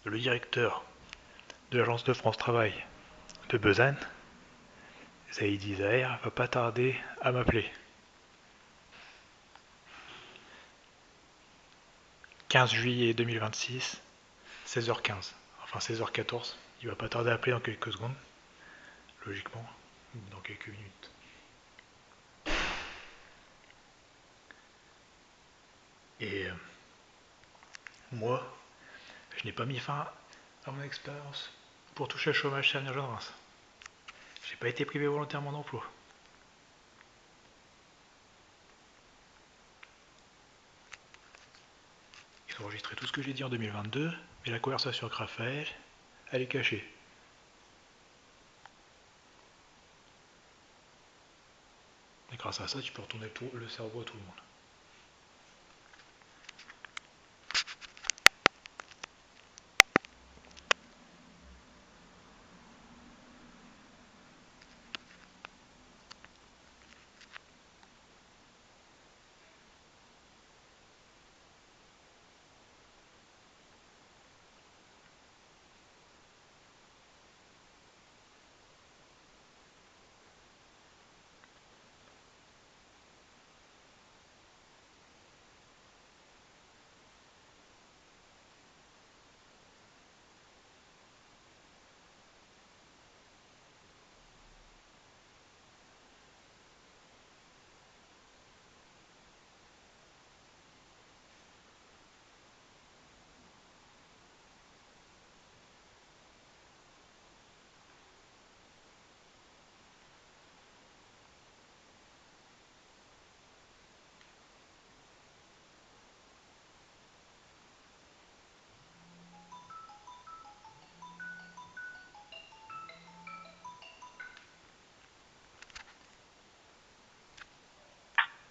le directeur de l'agence de France Travail de Besançon, Zaïdi Zahir, va pas tarder à m'appeler. 15 juillet 2026, 16h15, enfin 16h14, il va pas tarder à appeler dans quelques secondes, logiquement, dans quelques minutes. Et moi, je n'ai pas mis fin à mon expérience pour toucher le chômage chez Avenir Jeune Reims. J'ai pas été privé volontairement d'emploi. Ils ont enregistré tout ce que j'ai dit en 2022, mais la conversation avec Raphaël, elle est cachée. Et grâce à ça, tu peux retourner le cerveau à tout le monde.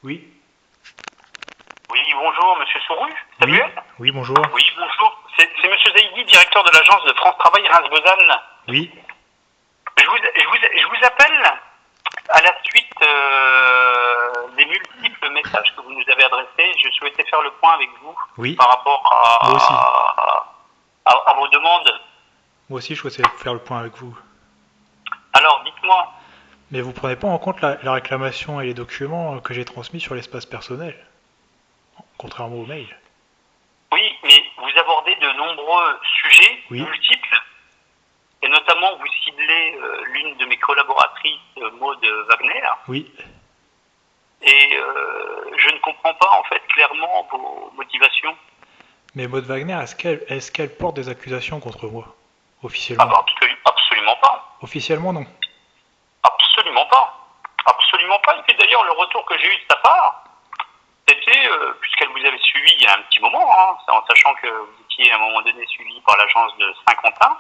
Oui. Oui, bonjour, monsieur Souru, Oui. Oui, bonjour. Oui, bonjour. C'est monsieur Zaïdi, directeur de l'agence de France Travail Reims-Besançon. Oui. Je vous appelle à la suite des multiples messages que vous nous avez adressés. Je souhaitais faire le point avec vous Oui. par rapport Moi aussi. à vos demandes. Moi aussi, je souhaitais faire le point avec vous. Alors, dites-moi. Mais vous prenez pas en compte la réclamation et les documents que j'ai transmis sur l'espace personnel, contrairement aux mails. Oui, mais vous abordez de nombreux sujets multiples, et notamment vous ciblez l'une de mes collaboratrices, Maud Wagner. Oui. Et je ne comprends pas en fait clairement vos motivations. Mais Maud Wagner, est-ce qu'elle porte des accusations contre moi, officiellement? Ah bah absolument pas. Officiellement, non. Absolument pas. Absolument pas. Et puis d'ailleurs, le retour que j'ai eu de sa part, c'était, puisqu'elle vous avait suivi il y a un petit moment, hein, en sachant que vous étiez à un moment donné suivi par l'agence de Saint-Quentin,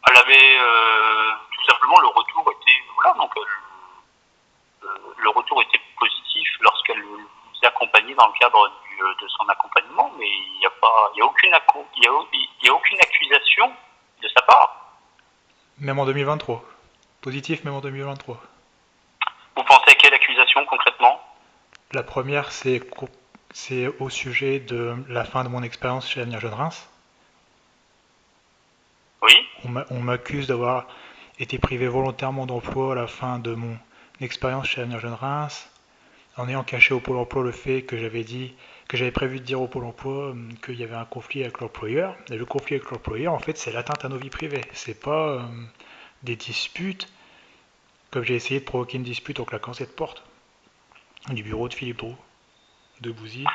elle avait tout simplement le retour était, voilà, donc le retour était positif lorsqu'elle vous a accompagné dans le cadre de son accompagnement, mais il n'y a aucune accusation de sa part. Même en 2023. Positif, même en 2023. Vous pensez à quelle accusation concrètement? La première, c'est au sujet de la fin de mon expérience chez Avenir Jeune Reims. Oui. On m'accuse d'avoir été privé volontairement d'emploi à la fin de mon expérience chez Avenir Jeune Reims, en ayant caché au Pôle emploi le fait que j'avais prévu de dire au Pôle emploi qu'il y avait un conflit avec l'employeur. Et le conflit avec l'employeur, en fait, c'est l'atteinte à nos vies privées. C'est pas des disputes, comme j'ai essayé de provoquer une dispute en claquant cette porte du bureau de Philippe Droux, de Bouzy.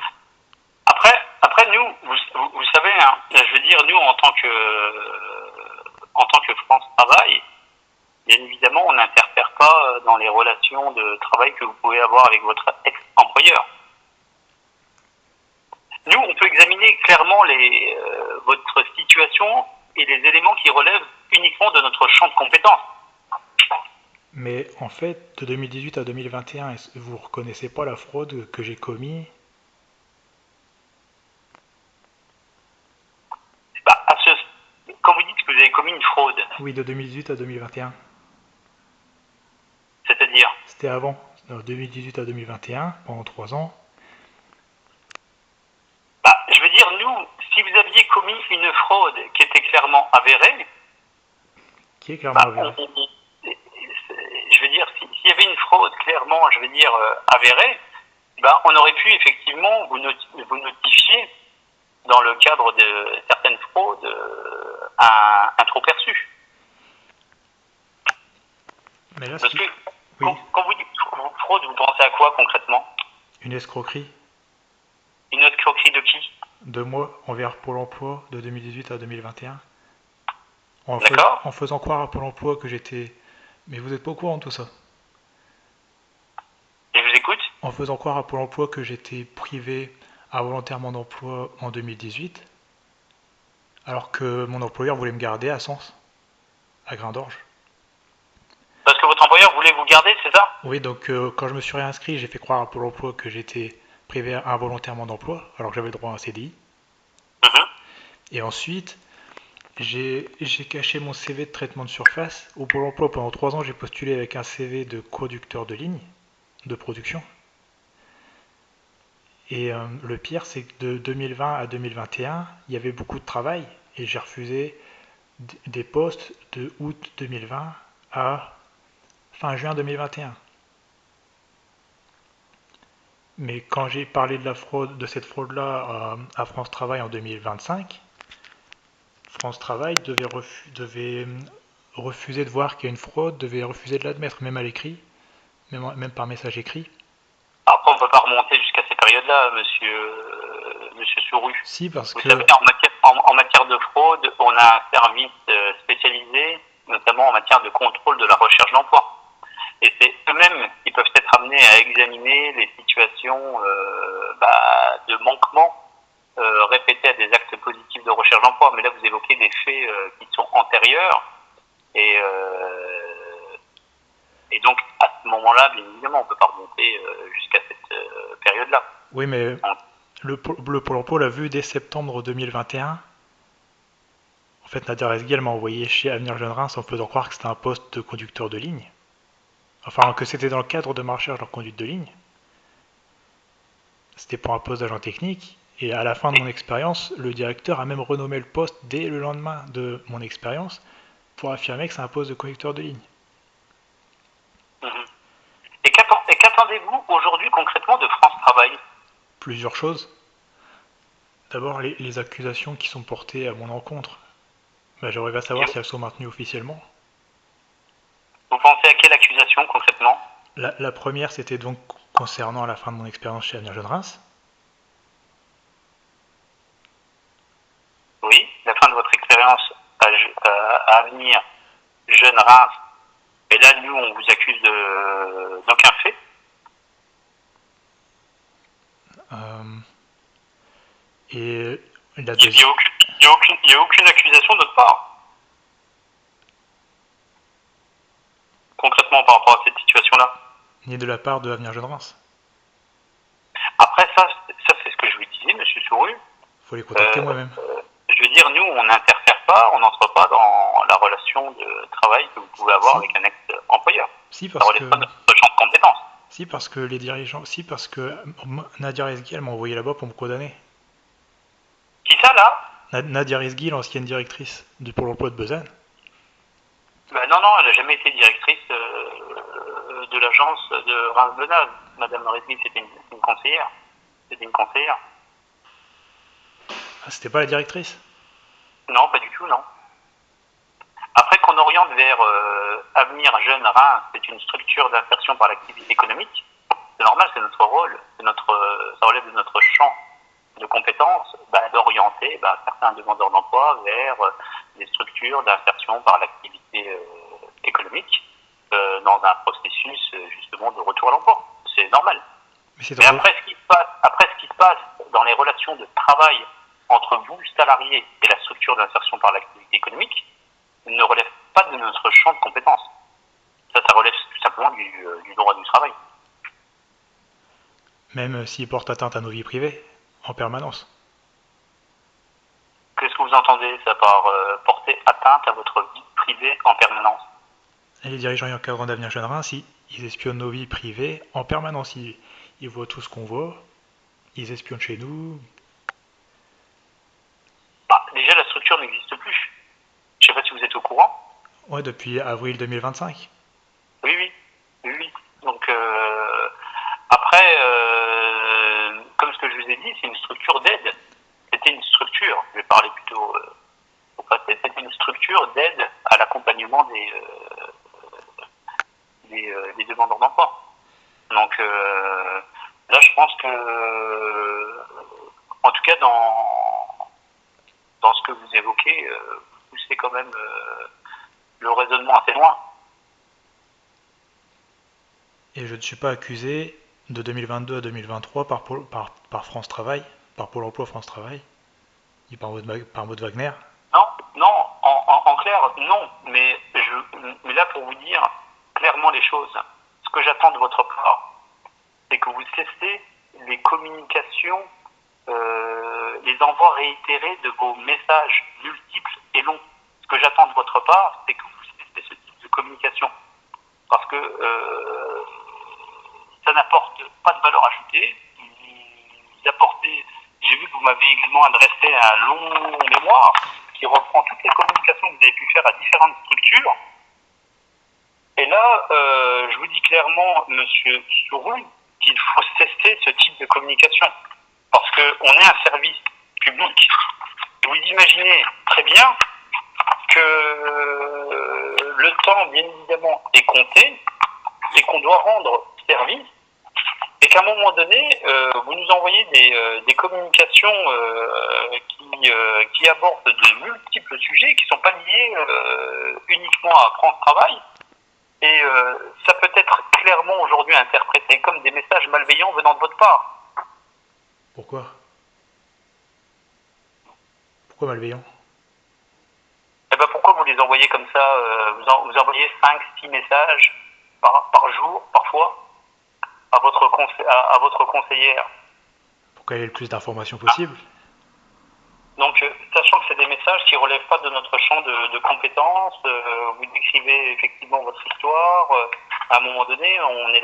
Après nous, vous savez, hein, je veux dire, nous en tant que France Travail, bien évidemment, on n'interfère pas dans les relations de travail que vous pouvez avoir avec votre ex-employeur. Nous, on peut examiner clairement votre situation et les éléments qui relèvent uniquement de notre champ de compétences. Mais en fait, de 2018 à 2021, vous ne reconnaissez pas la fraude que j'ai commise? Bah, quand vous dites que vous avez commis une fraude... Oui, de 2018 à 2021. C'est-à-dire? C'était avant, de 2018 à 2021, pendant 3 ans. Bah, je veux dire, nous, si vous aviez commis une fraude qui était clairement avérée, Qui est clairement avérée. Je veux dire, s'il y avait une fraude clairement, je veux dire, avérée, on aurait pu effectivement vous notifier, dans le cadre de certaines fraudes, un trop perçu. Mais là, Parce que oui. quand vous dites fraude, vous pensez à quoi concrètement? Une escroquerie. Une escroquerie de qui? De moi envers Pôle emploi de 2018 à 2021. D'accord. En faisant croire à Pôle emploi que j'étais... Mais vous n'êtes pas au courant de tout ça. Et je vous écoute. En faisant croire à Pôle emploi que j'étais privé involontairement d'emploi en 2018, alors que mon employeur voulait me garder à Sens, à Grain d'Orge. Parce que votre employeur voulait vous garder, c'est ça? Oui, donc quand je me suis réinscrit, j'ai fait croire à Pôle emploi que j'étais privé involontairement d'emploi, alors que j'avais le droit à un CDI. Et ensuite, j'ai caché mon CV de traitement de surface. Au Pôle emploi, pendant 3 ans, j'ai postulé avec un CV de conducteur de ligne, de production. Et le pire, c'est que de 2020 à 2021, il y avait beaucoup de travail et j'ai refusé des postes de août 2020 à fin juin 2021. Mais quand j'ai parlé de la fraude, de cette fraude-là à France Travail en 2025, France Travail devait refuser de voir qu'il y a une fraude, devait refuser de l'admettre, même à l'écrit, même par message écrit. Après, on ne peut pas remonter jusqu'à ces périodes-là, monsieur Souru. Si, parce Vous que... savez, en matière de fraude, on a un service spécialisé, notamment en matière de contrôle de la recherche d'emploi. Et c'est eux-mêmes qui peuvent être amenés à examiner les situations de manquement répétés à des actes positifs de recherche d'emploi. Mais là, vous évoquez des faits qui sont antérieurs. Et donc, à ce moment-là, bien évidemment, on ne peut pas remonter jusqu'à cette période-là. Oui, mais le Pôle emploi l'a vu dès septembre 2021. En fait, Nadia Resguel m'a envoyé chez Avenir Jeune Reims en faisant croire que c'était un poste de conducteur de ligne. Enfin, que c'était dans le cadre de ma recherche en conduite de ligne. C'était pour un poste d'agent technique. Et à la fin de mon expérience, le directeur a même renommé le poste dès le lendemain de mon expérience pour affirmer que c'est un poste de conducteur de ligne. Et qu'attendez-vous aujourd'hui concrètement de France Travail? Plusieurs choses. D'abord, les accusations qui sont portées à mon encontre. J'aurais aimé savoir si elles sont maintenues officiellement. Vous pensez à quelle accusation concrètement? La première, c'était donc concernant la fin de mon expérience chez Avenir Jeune Reims. Oui, la fin de votre expérience à Avenir Jeune Reims. Et là, nous, on vous accuse d'aucun fait. Et la Il n'y a aucune accusation de notre part. Concrètement, par rapport à cette situation-là. Ni de la part de Avenir Jeune Reims. Après, ça c'est ce que je vous disais, monsieur Souru. Faut les contacter moi-même. Je veux dire, nous, on n'interfère pas, on n'entre pas dans la relation de travail que vous pouvez avoir avec un ex-employeur. Si, parce que... pas de notre champ de compétences. Si, parce que les dirigeants... Si, parce que Nadia Resguil m'a envoyé là-bas pour me condamner. Qui ça, là? Nadia Resguil, l'ancienne directrice du Pôle emploi de Besançon. Non, elle n'a jamais été directrice de l'agence de Reims-Benaz. Madame Resguil, c'était une conseillère. C'était une conseillère. Ah, c'était pas la directrice? Non, pas du tout, non. Après qu'on oriente vers Avenir Jeune Reims, c'est une structure d'insertion par l'activité économique. C'est normal, c'est notre rôle, ça relève de notre champ de compétences, d'orienter certains demandeurs d'emploi vers des structures d'insertion par l'activité économique dans un processus justement de retour à l'emploi. C'est normal. Mais après ce qui se passe dans les relations de travail entre vous, salarié, et la structure d'insertion par l'activité économique, ne relève pas de notre champ de compétences. Ça relève tout simplement du droit du travail. Même s'il porte atteinte à nos vies privées, en permanence. Qu'est-ce que vous entendez ça par porter atteinte à votre vie privée en permanence? Et les dirigeants et encadrants d'Avenir Jeune Reims, ils espionnent nos vies privées en permanence. Ils voient tout ce qu'on voit, ils espionnent chez nous. Ouais, depuis avril 2025. Oui, oui, oui, oui. Donc après, comme ce que je vous ai dit, c'est une structure d'aide. C'était une structure, je vais parler plutôt au passé, c'était une structure d'aide à l'accompagnement des demandeurs d'emploi. Donc là, je pense que, en tout cas, dans ce que vous évoquez, vous poussez quand même le raisonnement assez loin. Et je ne suis pas accusé de 2022 à 2023 par France Travail, par Pôle emploi France Travail, ni par Maud Wagner. Non, non, en clair, non. Mais là, pour vous dire clairement les choses, ce que j'attends de votre part, c'est que vous cessez les communications, les envois réitérés de vos messages multiples et longs. Ce que j'attends de votre part, c'est que vous cessez ce type de communication. Parce que ça n'apporte pas de valeur ajoutée. Vous apportez, j'ai vu que vous m'avez également adressé un long mémoire qui reprend toutes les communications que vous avez pu faire à différentes structures. Et là, je vous dis clairement, Monsieur Sourou, qu'il faut cesser ce type de communication. Parce qu'on est un service public. Et vous imaginez très bien que le temps, bien évidemment, est compté et qu'on doit rendre service et qu'à un moment donné, vous nous envoyez des communications qui abordent de multiples sujets qui ne sont pas liés uniquement à France Travail. Et ça peut être clairement aujourd'hui interprété comme des messages malveillants venant de votre part. Pourquoi? Pourquoi malveillant? Eh ben pourquoi vous les envoyez comme ça vous envoyez 5-6 messages par jour, parfois, à votre conseillère. Pour qu'elle ait le plus d'informations possible. Donc, sachant que c'est des messages qui ne relèvent pas de notre champ de compétences, vous décrivez effectivement votre histoire, à un moment donné, on n'est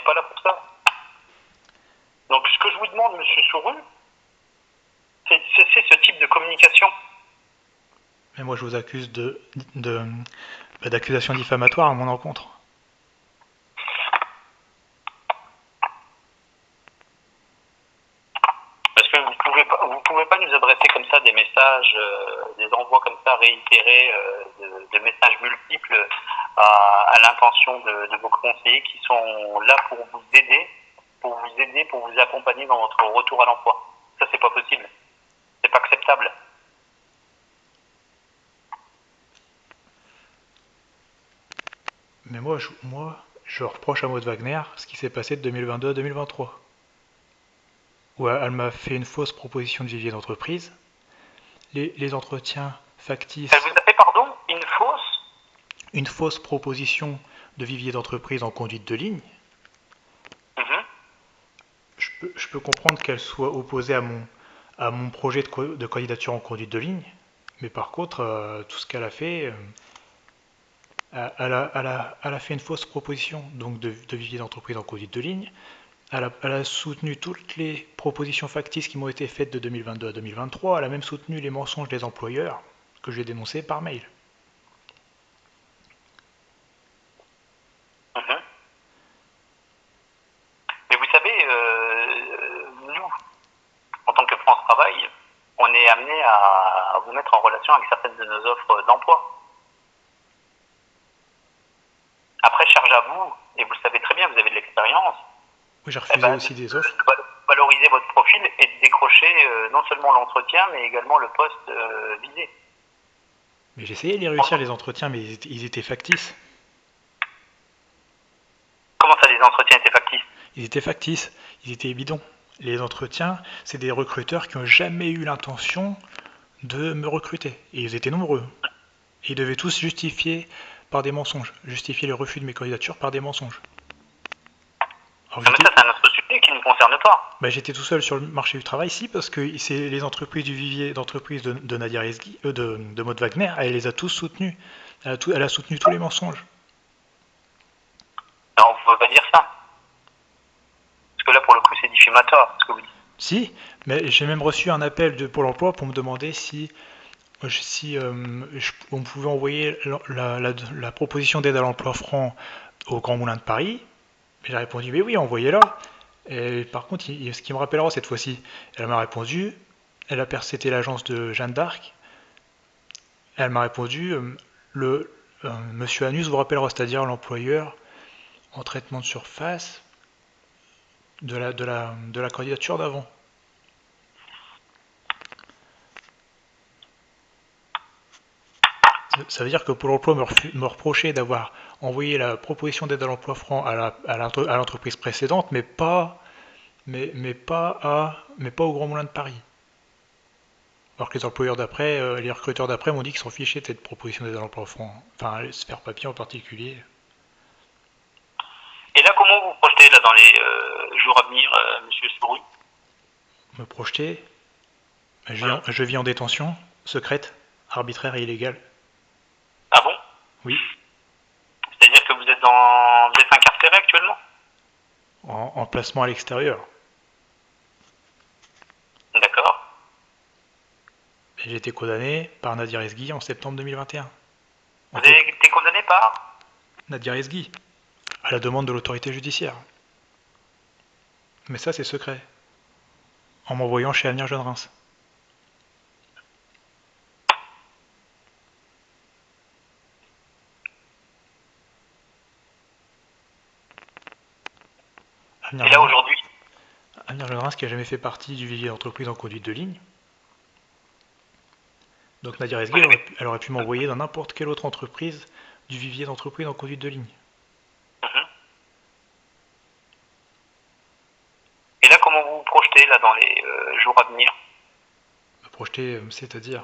pas là pour ça. Donc, ce que je vous demande, Monsieur Sourou, c'est de cesser ce type de communication. Mais moi, je vous accuse d'accusations diffamatoires à mon encontre. Parce que vous pouvez pas nous adresser comme ça des messages, des envois comme ça réitérés, de messages multiples à l'intention de vos conseillers qui sont là pour vous aider, pour vous accompagner dans votre retour à l'emploi. Ça, c'est pas possible. C'est pas acceptable. Mais moi, je reproche à Maud Wagner ce qui s'est passé de 2022 à 2023. Où elle m'a fait une fausse proposition de vivier d'entreprise. Les entretiens factices. Elle vous a fait, pardon, une fausse proposition de vivier d'entreprise en conduite de ligne. Je peux comprendre qu'elle soit opposée à mon projet de candidature en conduite de ligne, mais par contre, tout ce qu'elle a fait, elle a fait une fausse proposition donc de vivier d'entreprise en conduite de ligne. Elle a soutenu toutes les propositions factices qui m'ont été faites de 2022 à 2023. Elle a même soutenu les mensonges des employeurs que j'ai dénoncés par mail. Mais vous savez, nous, en tant que France Travail, on est amené à vous mettre en relation avec certaines de nos offres d'emploi. Après, charge à vous, et vous le savez très bien, vous avez de l'expérience. Oui, j'ai refusé aussi des offres. De valoriser votre profil et de décrocher non seulement l'entretien, mais également le poste visé. Mais j'ai essayé de les réussir les entretiens, mais ils étaient factices. Comment ça, les entretiens étaient factices? Ils étaient factices, ils étaient bidons. Les entretiens, c'est des recruteurs qui n'ont jamais eu l'intention de me recruter. Et ils étaient nombreux. Et ils devaient tous justifier par des mensonges, justifier le refus de mes candidatures par des mensonges. Alors, mais ça, c'est un autre sujet qui ne me concerne pas. J'étais tout seul sur le marché du travail, si, parce que c'est les entreprises du vivier d'entreprise de Nadia Rezghi, de Maud Wagner, elle les a tous soutenus. Elle a soutenu tous les mensonges. Alors, on ne peut pas dire ça. Parce que là, pour le coup, c'est diffamatoire, ce que vous dites. Si, mais j'ai même reçu un appel de Pôle emploi pour me demander si Si on pouvait envoyer la proposition d'aide à l'emploi franc au Grand Moulin de Paris, j'ai répondu mais oui, envoyez-la. Et par contre, ce qui me rappellera cette fois-ci, elle m'a répondu, c'était l'agence de Jeanne d'Arc, elle m'a répondu le monsieur Anus vous rappellera, c'est-à-dire l'employeur en traitement de surface de la candidature d'avant. Ça veut dire que Pôle emploi me reprochait d'avoir envoyé la proposition d'aide à l'emploi franc à l'entreprise précédente, mais pas au Grand Moulin de Paris. Alors que les employeurs d'après, les recruteurs d'après m'ont dit qu'ils s'en fichaient de cette proposition d'aide à l'emploi franc. Enfin, les sphères papier en particulier. Et là, comment vous projetez là dans les jours à venir, Monsieur Souru? Me projeter, je vis en détention, secrète, arbitraire et illégale. Ah bon? Oui, C'est-à-dire que vous êtes incarcéré actuellement? en placement à l'extérieur. D'accord. J'ai été condamné par Nadir Esgui en septembre 2021. Vous avez été condamné par? Nadir Esgui, à la demande de l'autorité judiciaire. Mais ça, c'est secret. En m'envoyant chez Avenir Jeune Reims. Et là aujourd'hui? Avenir Jeune Reims qui n'a jamais fait partie du vivier d'entreprise en conduite de ligne. Donc Nadir Esgui, elle aurait pu m'envoyer dans n'importe quelle autre entreprise du vivier d'entreprise en conduite de ligne. Et là, comment vous vous projetez là dans les jours à venir? Me projeter, c'est-à-dire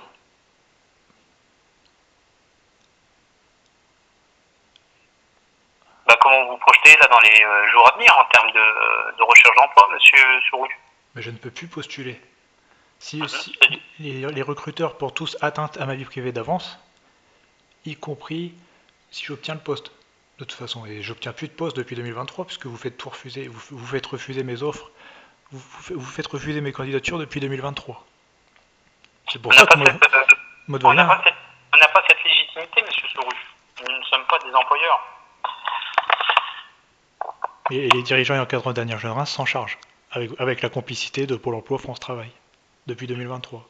Comment vous vous projetez là dans les jours à venir en termes de recherche d'emploi, Monsieur Souru? mais je ne peux plus postuler. Si les recruteurs portent tous atteinte à ma vie privée d'avance, y compris si j'obtiens le poste. De toute façon, et j'obtiens plus de poste depuis 2023 puisque vous faites tout refuser, vous faites refuser mes offres, vous faites refuser mes candidatures depuis 2023. C'est pour ça que Maud On n'a Wagner, pas cette légitimité, Monsieur Souru. Nous ne sommes pas des employeurs. et les dirigeants et encadrants d'Avenir Jeune Reims s'en chargent, avec la complicité de Pôle emploi France Travail, depuis 2023.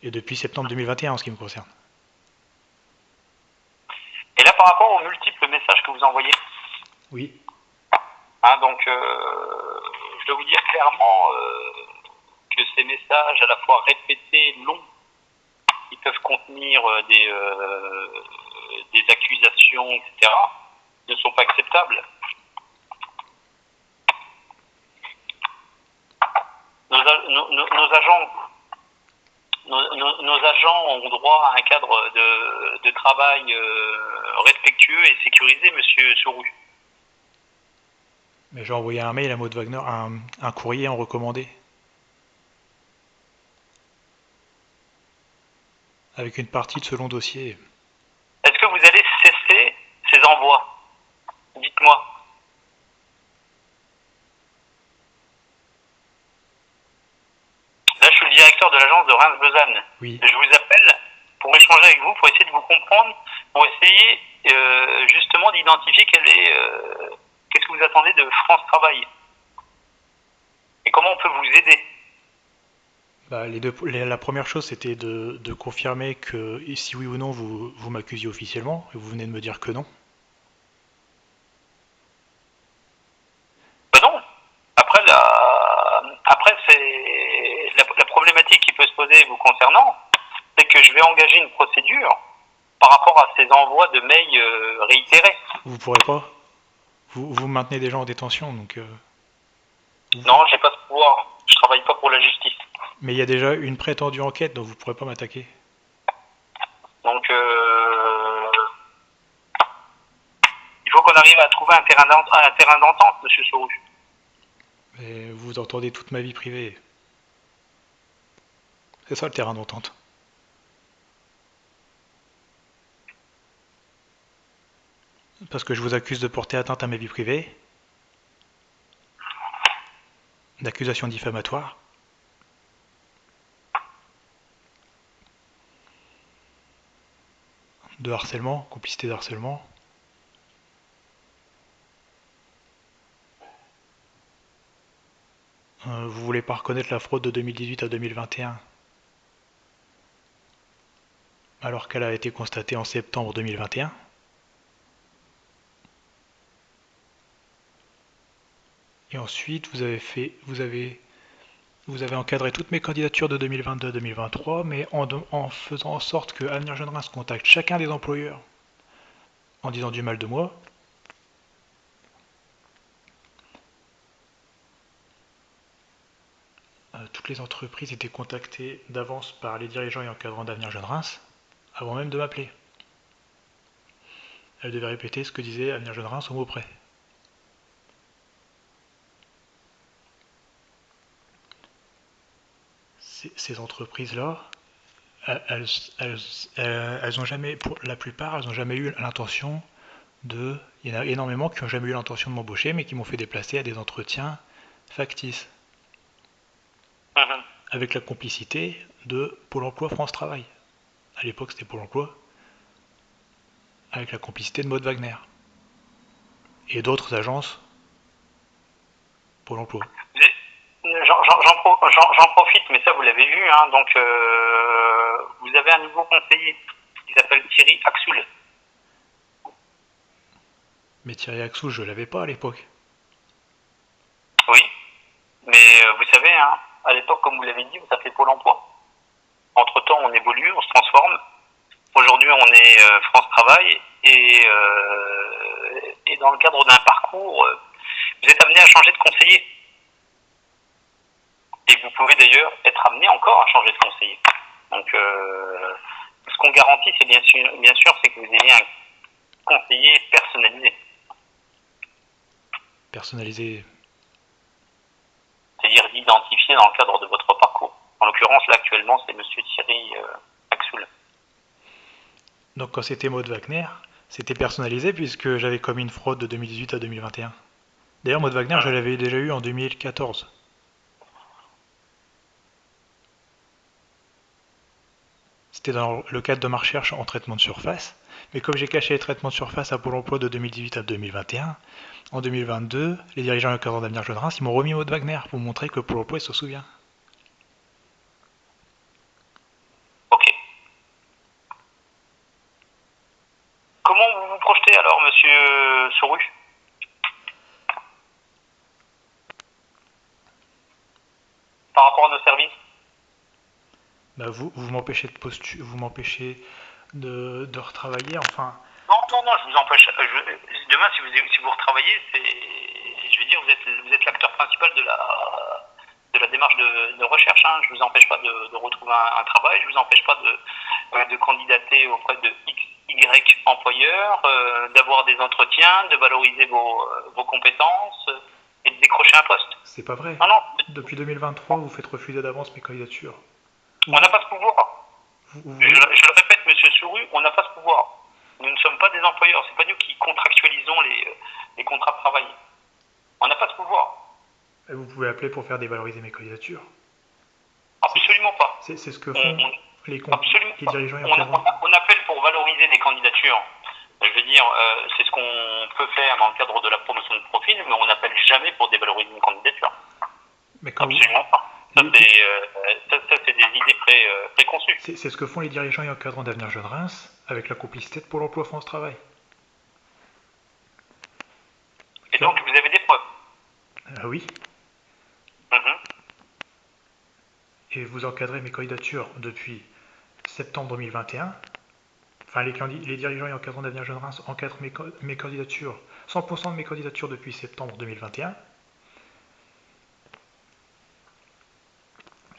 Et depuis septembre 2021 en ce qui me concerne. Et là, par rapport aux multiples messages que vous envoyez, Oui, donc je dois vous dire clairement que ces messages à la fois répétés, longs, qui peuvent contenir des accusations, etc., ne sont pas acceptables. Nos agents ont droit à un cadre de travail respectueux et sécurisé, Monsieur Souru. mais j'ai envoyé un mail à Maud Wagner, un courrier en recommandé, avec une partie de ce long dossier. Est-ce que vous allez cesser ces envois? Dites-moi. Là, je suis le directeur de l'agence de Reims-Besanne. Oui. Je vous appelle pour échanger avec vous, pour essayer de vous comprendre, pour essayer justement d'identifier qu'est-ce que vous attendez de France Travail et comment on peut vous aider. La première chose, c'était de confirmer que si oui ou non vous m'accusiez officiellement, et vous venez de me dire que non. Non. Après c'est la problématique qui peut se poser vous concernant, c'est que je vais engager une procédure par rapport à ces envois de mails réitérés. Vous pourrez pas. Vous maintenez des gens en détention, donc. Non, j'ai pas ce pouvoir. Je travaille pas pour la justice. Mais il y a déjà une prétendue enquête, donc vous pourrez pas m'attaquer. Donc, il faut qu'on arrive à trouver un terrain d'entente, Monsieur Souru. Mais vous entendez toute ma vie privée. C'est ça le terrain d'entente. Parce que je vous accuse de porter atteinte à ma vie privée, d'accusation diffamatoire, de harcèlement, complicité de harcèlement. Vous voulez pas reconnaître la fraude de 2018 à 2021 alors qu'elle a été constatée en septembre 2021. Et ensuite, vous avez encadré toutes mes candidatures de 2022 à 2023, mais en faisant en sorte que Avenir Jeune Reims contacte chacun des employeurs en disant du mal de moi. Toutes les entreprises étaient contactées d'avance par les dirigeants et encadrants d'Avenir Jeune Reims avant même de m'appeler. Elles devaient répéter ce que disait Avenir Jeune Reims au mot près. Ces entreprises-là, elles ont jamais, pour la plupart, elles n'ont jamais eu l'intention de. Il y en a énormément qui n'ont jamais eu l'intention de m'embaucher, mais qui m'ont fait déplacer à des entretiens factices. Avec la complicité de Pôle emploi France Travail. À l'époque, c'était Pôle emploi. Avec la complicité de Maud Wagner. Et d'autres agences Pôle emploi. J'en profite, mais ça vous l'avez vu, hein, donc vous avez un nouveau conseiller qui s'appelle Thierry Axoul. Mais Thierry Axoul, je l'avais pas à l'époque. Oui, mais vous savez, hein, à l'époque, comme vous l'avez dit, vous s'appelez Pôle emploi. Entre-temps, on évolue, on se transforme. Aujourd'hui, on est France Travail et dans le cadre d'un parcours, vous êtes amené à changer de conseiller. Et vous pouvez d'ailleurs être amené encore à changer de conseiller. Donc, ce qu'on garantit, c'est bien sûr, c'est que vous ayez un conseiller personnalisé. Personnalisé. C'est-à-dire identifié dans le cadre de votre parcours. En l'occurrence, là, actuellement, c'est Monsieur Thierry Axoul. Donc, quand c'était Maud Wagner, c'était personnalisé puisque j'avais commis une fraude de 2018 à 2021. D'ailleurs, Maud Wagner, je l'avais déjà eu en 2014. C'était dans le cadre de ma recherche en traitement de surface. Mais comme j'ai caché les traitements de surface à Pôle emploi de 2018 à 2021, en 2022, les dirigeants et encadrants d'Avenir Jeune Reims, ils m'ont remis Maud Wagner pour montrer que Pôle emploi, il se souvient. Ok. Comment vous vous projetez alors, monsieur Souru? Par rapport à nos services? Bah vous m'empêchez vous m'empêchez de retravailler, enfin. Non, je vous empêche. Demain, si vous retravaillez, je veux dire, vous êtes l'acteur principal de la démarche de recherche. Hein. Je vous empêche pas de retrouver un travail. Je vous empêche pas de candidater auprès de X, Y employeurs, d'avoir des entretiens, de valoriser vos compétences et de décrocher un poste. C'est pas vrai. Non. Depuis 2023, vous faites refuser d'avance mes candidatures. On n'a pas ce pouvoir. Je le répète, monsieur Souru, on n'a pas ce pouvoir. Nous ne sommes pas des employeurs, c'est pas nous qui contractualisons les contrats de travail. On n'a pas ce pouvoir. Et vous pouvez appeler pour faire dévaloriser mes candidatures. Absolument pas. C'est ce que font les dirigeants et encadrants. On appelle pour valoriser des candidatures. Je veux dire, c'est ce qu'on peut faire dans le cadre de la promotion de profil, mais on n'appelle jamais pour dévaloriser une candidature. Mais quand absolument pas. Ça, c'est des idées préconçues. C'est ce que font les dirigeants et encadrants d'Avenir Jeune Reims avec la complicité de Pôle emploi France Travail. Et donc, vous avez des preuves? Ah oui. Et vous encadrez mes candidatures depuis septembre 2021. Enfin, les dirigeants et encadrants d'Avenir Jeune Reims encadrent mes candidatures, 100% de mes candidatures depuis septembre 2021.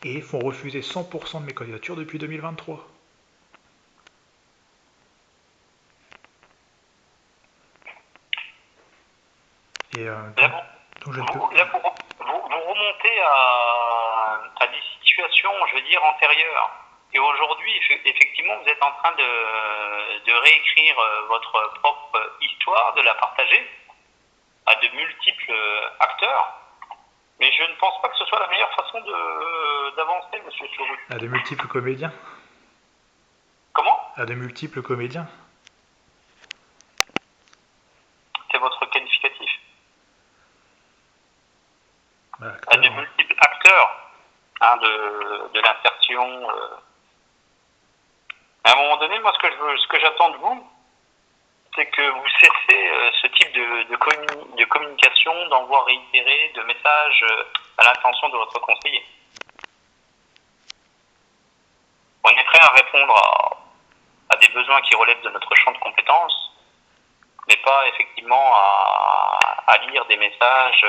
Et font refuser 100% de mes candidatures depuis 2023. Et donc je ne peux... Là, vous remontez à des situations, je veux dire, antérieures. Et aujourd'hui, effectivement, vous êtes en train de réécrire votre propre histoire, de la partager à de multiples acteurs. Mais je ne pense pas que ce soit la meilleure façon d'avancer, monsieur Souru. À de multiples comédiens. Comment? À de multiples comédiens. hein, de l'insertion. À un moment donné, moi, ce que j'attends de vous, c'est que vous cessez ce type de communication, d'envoi réitéré, de messages à l'intention de votre conseiller. On est prêt à répondre à des besoins qui relèvent de notre champ de compétences, mais pas effectivement à lire des messages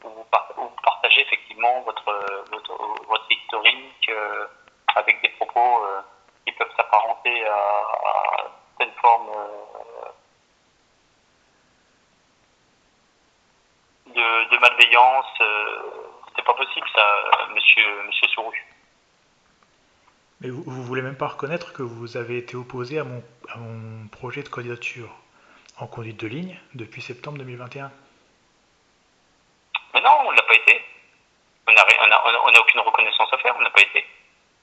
où vous partagez effectivement votre historique avec des propos qui peuvent s'apparenter à certaines formes de malveillance. C'est pas possible ça, monsieur Souru. Mais vous voulez même pas reconnaître que vous avez été opposé à mon projet de candidature en conduite de ligne depuis septembre 2021. Mais non, on ne l'a pas été. On n'a aucune reconnaissance à faire, on n'a pas été.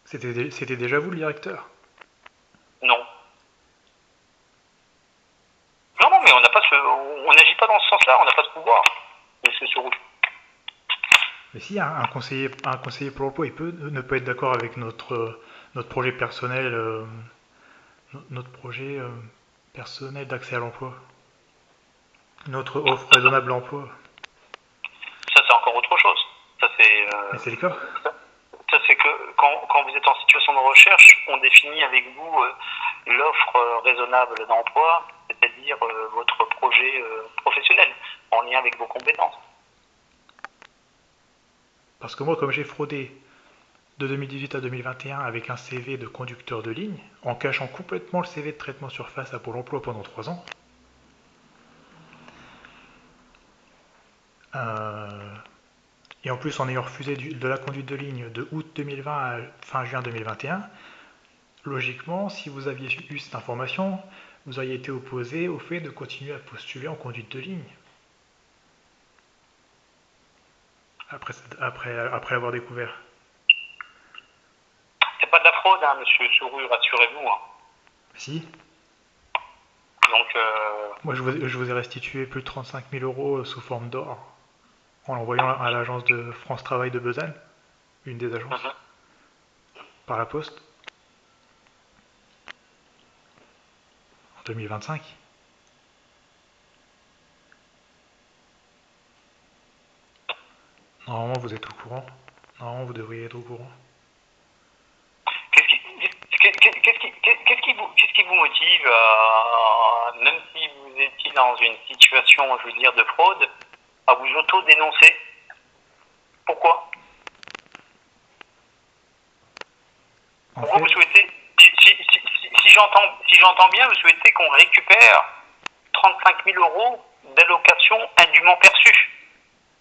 C'était déjà vous le directeur? Non. Non, mais on n'agit pas dans ce sens-là, on n'a pas ce pouvoir, monsieur Souru. Mais si, un conseiller pour l'emploi, il peut ne pas être d'accord avec notre projet personnel, personnel d'accès à l'emploi, notre offre raisonnable d'emploi. Ça, c'est encore autre chose. Ça, c'est. Mais c'est le cas. Ça, c'est que quand vous êtes en situation de recherche, on définit avec vous l'offre raisonnable d'emploi, c'est-à-dire votre projet professionnel, en lien avec vos compétences. Parce que moi, comme j'ai fraudé de 2018 à 2021 avec un CV de conducteur de ligne, en cachant complètement le CV de traitement surface à Pôle emploi pendant 3 ans, et en plus en ayant refusé de la conduite de ligne de août 2020 à fin juin 2021, logiquement, si vous aviez eu cette information, vous auriez été opposé au fait de continuer à postuler en conduite de ligne. Après l'avoir découvert. C'est pas de la fraude, hein, monsieur Souru, rassurez-vous. Hein. Si. Donc. Moi, je vous ai restitué plus de 35 000 euros sous forme d'or en l'envoyant à l'agence de France Travail de Besançon, une des agences, par la poste, en 2025. Normalement, vous êtes au courant. Normalement, vous devriez être au courant. Qu'est-ce qui vous motive, même si vous étiez dans une situation, je veux dire, de fraude, à vous auto-dénoncer? Pourquoi? Pourquoi vous souhaitez, si j'entends bien, vous souhaitez qu'on récupère 35 000 euros d'allocation indûment perçue.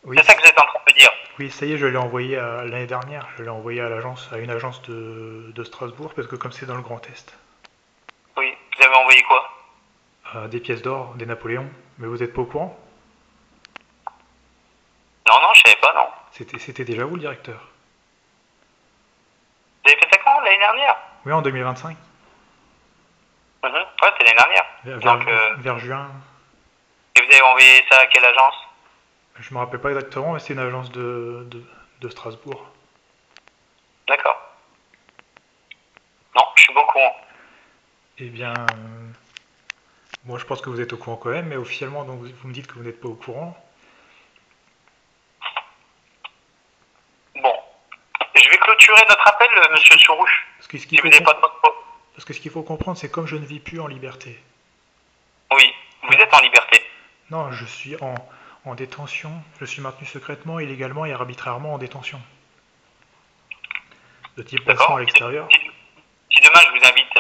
Oui. C'est ça que vous êtes en train de me dire. Oui, ça y est, je l'ai envoyé l'année dernière. Je l'ai envoyé à une agence de Strasbourg, parce que comme c'est dans le Grand Est. Oui, vous avez envoyé quoi? Des pièces d'or, des Napoléons. Mais vous n'êtes pas au courant? Non, je savais pas, non. C'était déjà vous le directeur. Vous avez fait ça quand? L'année dernière? Oui, en 2025. Ouais, c'est l'année dernière. Vers juin. Et vous avez envoyé ça à quelle agence? Je me rappelle pas exactement, mais c'est une agence de Strasbourg. D'accord. Non, je suis pas au courant. Eh bien, moi je pense que vous êtes au courant quand même, mais officiellement, donc vous me dites que vous n'êtes pas au courant. Bon, je vais clôturer notre appel, monsieur Souru. Parce que ce qu'il faut comprendre, c'est comme je ne vis plus en liberté. Oui, vous êtes en liberté. Non, je suis en détention. Je suis maintenu secrètement, illégalement et arbitrairement en détention. De type placement à l'extérieur. Si demain je vous invite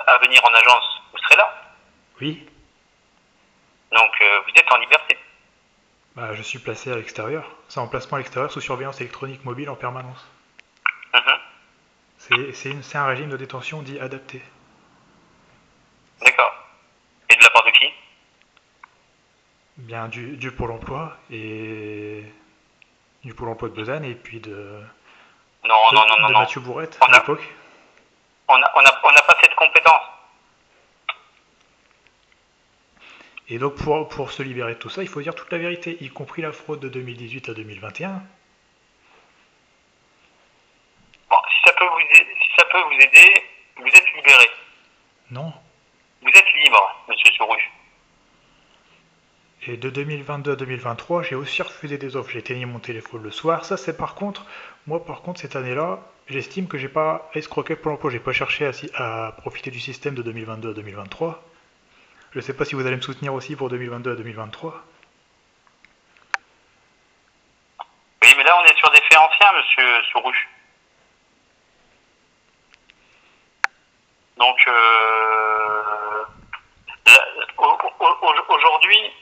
à venir en agence, vous serez là? Oui. Donc vous êtes en liberté. Bah, je suis placé à l'extérieur. C'est en placement à l'extérieur sous surveillance électronique mobile en permanence. C'est un régime de détention dit adapté. D'accord. Et de la part de qui? Bien du Pôle emploi et du Pôle emploi de Besançon et puis de Mathieu Bourrette à l'époque. On n'a pas cette compétence. Et donc pour se libérer de tout ça, il faut dire toute la vérité, y compris la fraude de 2018 à 2021. si ça peut vous aider, vous êtes libéré. Non. Vous êtes libre, monsieur Souru. Et de 2022 à 2023, j'ai aussi refusé des offres. J'ai éteigné mon téléphone le soir. Ça, c'est par contre, moi, par contre, cette année-là, j'estime que j'ai pas escroqué Pôle emploi. J'ai pas cherché à profiter du système de 2022 à 2023. Je sais pas si vous allez me soutenir aussi pour 2022 à 2023. Oui, mais là, on est sur des faits anciens, monsieur Souru. Donc, aujourd'hui,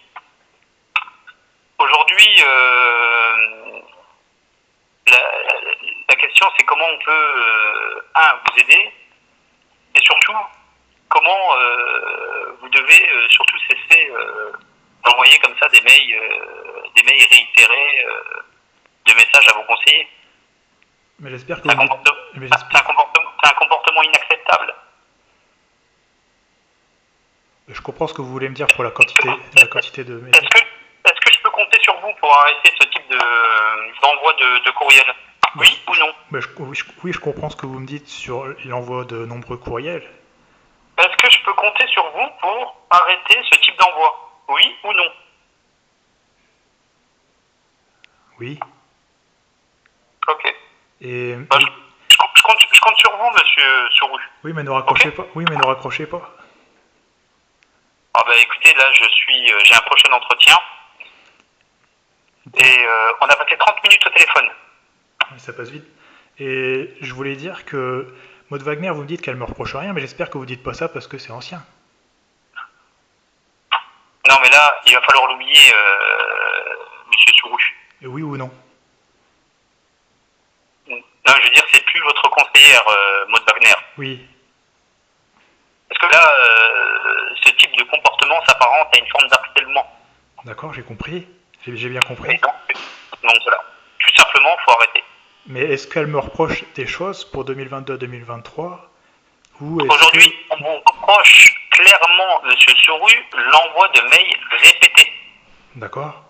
la question, c'est comment on peut, vous aider, et surtout, comment vous devez surtout cesser d'envoyer comme ça des mails réitérés de messages à vos conseillers. Mais j'espère que c'est un comportement inacceptable. Je comprends ce que vous voulez me dire pour la quantité de mails. Est-ce que je peux compter sur vous pour arrêter ce type d'envoi de courriel? Oui ou non? Oui, je comprends ce que vous me dites sur l'envoi de nombreux courriels. Est-ce que je peux compter sur vous pour arrêter ce type d'envoi? Oui ou non? Oui. Ok. Et je compte sur vous, monsieur Souru. Oui, mais ne raccrochez pas. Oui, mais ne raccrochez pas. Ah bah écoutez, là j'ai un prochain entretien. Et on a passé 30 minutes au téléphone. Ça passe vite. Et je voulais dire que Maud Wagner, vous me dites qu'elle me reproche rien, mais j'espère que vous dites pas ça parce que c'est ancien. Non, mais là, il va falloir l'oublier, monsieur Souru. Et oui ou non? Non, je veux dire, c'est plus votre conseillère, Maud Wagner. Oui. Parce que là, ce type de comportement s'apparente à une forme d'harcèlement. D'accord, j'ai compris. J'ai bien compris. Donc voilà. Tout simplement, il faut arrêter. Mais est-ce qu'elle me reproche des choses pour 2022 à 2023 Aujourd'hui, on vous reproche clairement, monsieur Souru, l'envoi de mails répétés. D'accord.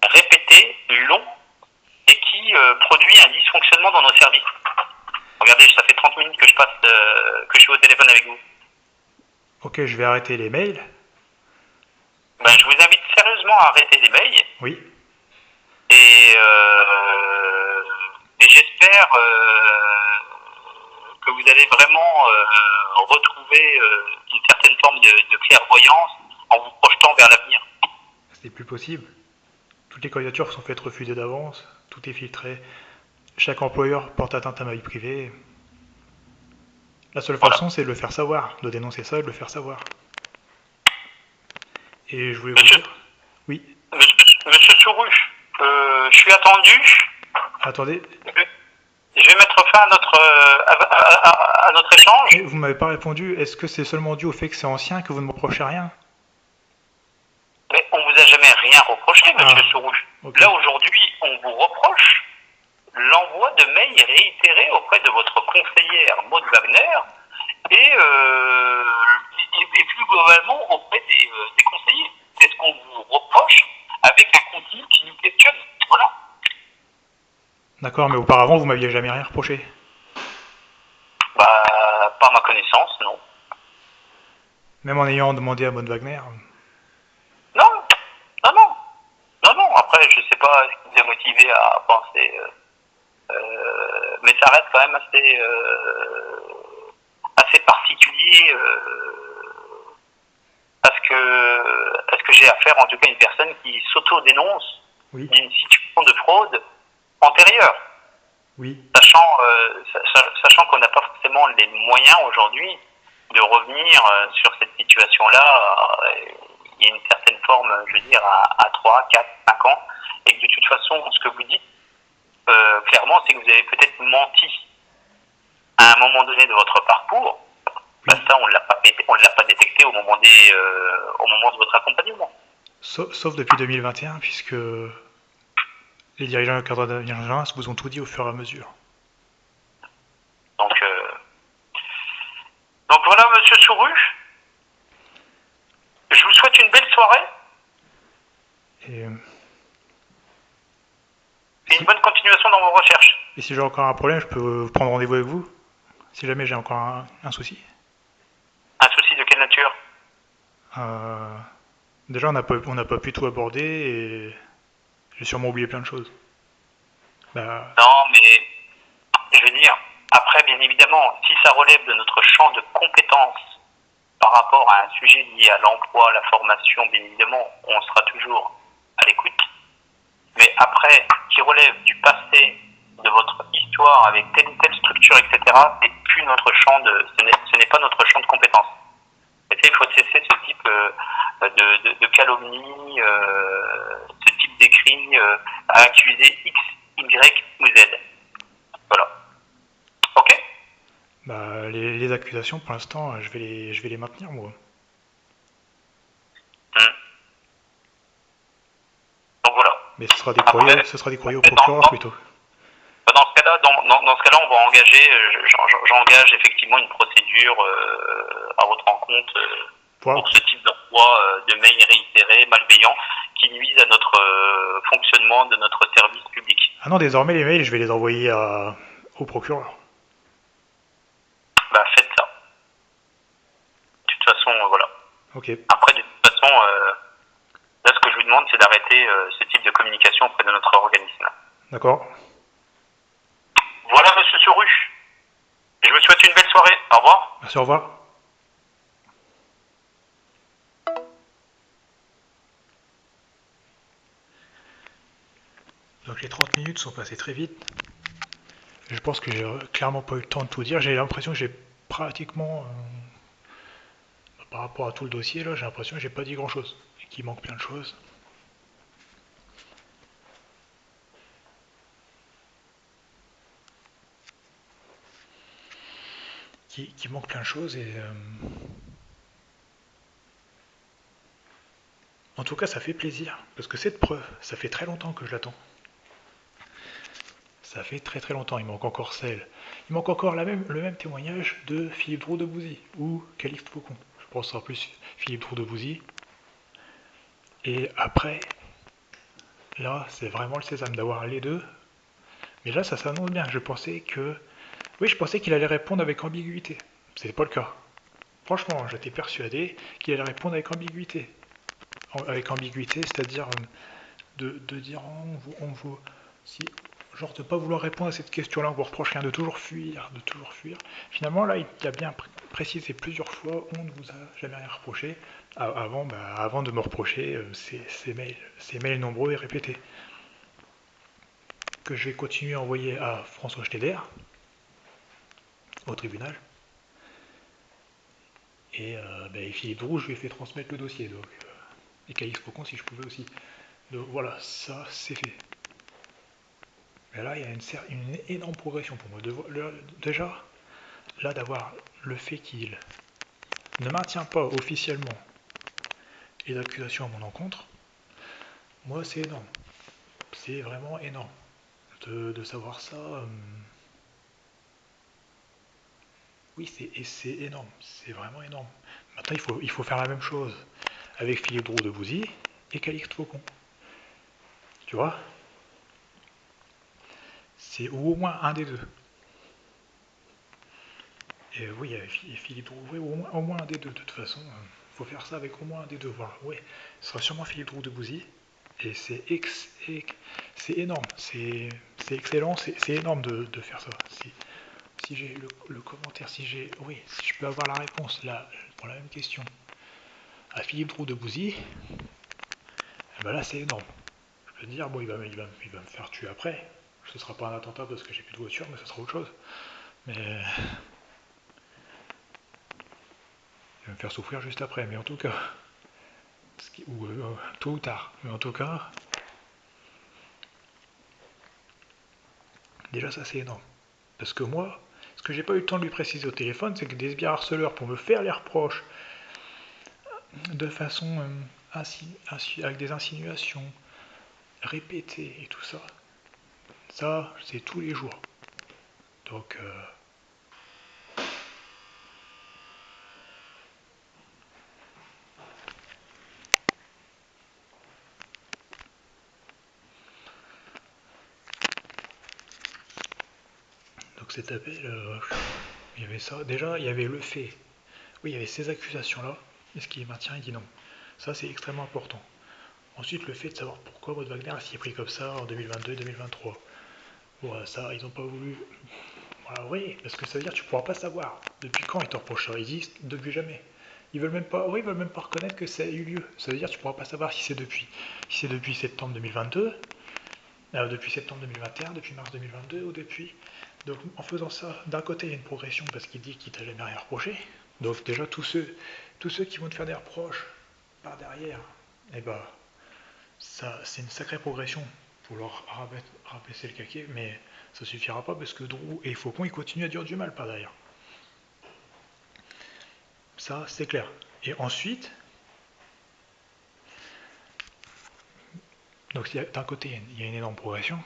Répétés, longs, et qui produit un dysfonctionnement dans nos services. Regardez, ça fait 30 minutes que je suis au téléphone avec vous. Ok, je vais arrêter les mails. Je vous invite sérieusement à arrêter les mails. Oui. Et j'espère que vous allez vraiment retrouver une certaine forme de clairvoyance en vous projetant vers l'avenir. C'est plus possible. Toutes les candidatures sont faites refuser d'avance, tout est filtré. Chaque employeur porte atteinte à ma vie privée. La seule façon, c'est de le faire savoir, de dénoncer ça et de le faire savoir. Et je voulais vous dire... Oui. Monsieur Souru, je suis attendu. Attendez. Je vais mettre fin à notre échange. Mais vous m'avez pas répondu. Est-ce que c'est seulement dû au fait que c'est ancien que vous ne me reprochez rien? Mais on vous a jamais rien reproché, monsieur Souru. Okay. Là, aujourd'hui, on vous reproche l'envoi de mails réitérés auprès de votre conseillère Maud Wagner et plus globalement auprès des conseillers. C'est ce qu'on vous reproche avec un contenu qui nous questionne. Voilà. D'accord, mais auparavant, vous m'aviez jamais rien reproché? Pas ma connaissance, non. Même en ayant demandé à Maud Wagner? Non. Après, je sais pas ce qui vous a motivé à penser... mais ça reste quand même assez particulier parce que j'ai affaire en tout cas à une personne qui s'auto-dénonce d'une situation de fraude antérieure. Oui. Sachant qu'on n'a pas forcément les moyens aujourd'hui de revenir sur cette situation-là, il y a une certaine forme, je veux dire, à 3, 4, 5 ans, et que de toute façon, ce que vous dites, clairement, c'est que vous avez peut-être menti à un moment donné de votre parcours. Oui. Ça, on ne l'a pas détecté au moment de votre accompagnement. Sauf depuis 2021, puisque les dirigeants du cadre d'agence vous ont tout dit au fur et à mesure. Donc voilà, monsieur Souru. Je vous souhaite une belle soirée. Et une bonne continuation continuation dans vos recherches. Et si j'ai encore un problème, je peux prendre rendez-vous avec vous? Si jamais j'ai encore un souci? Un souci de quelle nature? Déjà, on n'a pas pu tout aborder et j'ai sûrement oublié plein de choses. Bah, Non, mais je veux dire, après, bien évidemment, si ça relève de notre champ de compétences par rapport à un sujet lié à l'emploi, la formation, bien évidemment, on sera toujours à l'écoute. Mais après, qui relève du passé, de votre histoire avec telle ou telle structure, etc., c'est plus notre champ ce n'est pas notre champ de compétences. Et il faut cesser ce type de calomnie, ce type d'écrit à accuser X, Y ou Z. Voilà. Ok? bah les accusations, pour l'instant, je vais les maintenir, moi. Donc voilà. Mais ce sera des courriers au Après, procureur plutôt. dans ce cas-là, on va engager, j'engage effectivement une procédure à votre encontre pour ce type d'emploi de mail réitéré, malveillant, qui nuise à notre fonctionnement de notre service public. Ah non, désormais, les mails, je vais les envoyer au procureur. Bah, faites ça. De toute façon, voilà. Ok. Après, de toute façon, là, ce que je vous demande, c'est d'arrêter ce type de communication auprès de notre organisme. D'accord. Voilà, monsieur Soru. Je vous souhaite une belle soirée. Au revoir. Merci, au revoir. Donc les 30 minutes sont passées très vite. Je pense que j'ai clairement pas eu le temps de tout dire. J'ai l'impression que j'ai pratiquement, par rapport à tout le dossier, là, j'ai l'impression que j'ai pas dit grand chose. Et qu'il manque plein de choses. Qui manque plein de choses et en tout cas ça fait plaisir parce que cette preuve, ça fait très longtemps que je l'attends. Ça fait très très longtemps, il manque encore celle. Il manque encore le même témoignage de Philippe Drou de Bouzy ou Calixte Faucon. Je pense que ce sera plus Philippe Drou de Bouzy. Et après, là c'est vraiment le sésame d'avoir les deux. Mais là ça s'annonce bien. Je pensais qu'il allait répondre avec ambiguïté. C'était pas le cas. Franchement, j'étais persuadé qu'il allait répondre avec ambiguïté. Avec ambiguïté, c'est-à-dire de dire on vous si genre de pas vouloir répondre à cette question-là, on vous reproche rien, de toujours fuir, de toujours fuir. Finalement là, il a bien précisé plusieurs fois, on ne vous a jamais rien reproché avant de me reprocher ces mails nombreux et répétés que je vais continuer à envoyer à François Schneider au tribunal et, et Philippe Drou, je lui ai fait transmettre le dossier donc et Calix Faucon si je pouvais aussi. Donc voilà, ça c'est fait. Mais là, il y a une énorme progression pour moi. Déjà, là, d'avoir le fait qu'il ne maintient pas officiellement les accusations à mon encontre, moi, c'est énorme. C'est vraiment énorme de savoir ça. Oui, c'est énorme. C'est vraiment énorme. Maintenant, il faut faire la même chose avec Philippe Drou de Bouzy et Calixte Faucon. Tu vois? C'est au moins un des deux. Et oui, Philippe Drou, oui, au moins un des deux. De toute façon, il faut faire ça avec au moins un des deux. Voilà, oui, ce sera sûrement Philippe Drou de Bouzy. Et c'est énorme, c'est excellent, c'est énorme de faire ça. Si j'ai le commentaire, oui, si je peux avoir la réponse là, pour la même question à Philippe Drou de Bouzy, et ben là c'est énorme. Je peux dire, bon, il va me faire tuer après. Ce sera pas un attentat parce que j'ai plus de voiture, mais ce sera autre chose. Mais il va me faire souffrir juste après. Mais en tout cas, ou tôt ou tard. Mais en tout cas, déjà ça c'est énorme. Parce que moi, ce que j'ai pas eu le temps de lui préciser au téléphone, c'est que des sbires-harceleurs, pour me faire les reproches de façon avec des insinuations répétées et tout ça, ça c'est tous les jours. Donc cette appel, il y avait ça. Déjà, il y avait le fait. Oui, il y avait ces accusations-là. Et ce qui les maintient, il dit non. Ça, c'est extrêmement important. Ensuite, le fait de savoir pourquoi Maud Wagner s'y est pris comme ça en 2022 et 2023. Voilà, ça, ils n'ont pas voulu. Voilà, oui, parce que ça veut dire que tu pourras pas savoir. Depuis quand ils te reprochent ça? Ils disent depuis jamais. Ils veulent même pas, oui, ils veulent même pas reconnaître que ça a eu lieu. Ça veut dire que tu pourras pas savoir si c'est depuis. Si c'est depuis septembre 2022, depuis septembre 2021, depuis mars 2022 ou depuis. Donc en faisant ça, d'un côté il y a une progression parce qu'il dit qu'il t'a jamais rien reproché. Donc déjà tous ceux qui vont te faire des reproches par derrière, eh ben ça c'est une sacrée progression pour leur rabaisser le caquet, mais ça suffira pas parce que Drew et Faucon ils continuent à dire du mal par derrière. Ça c'est clair. Et ensuite, donc d'un côté il y a une énorme progression,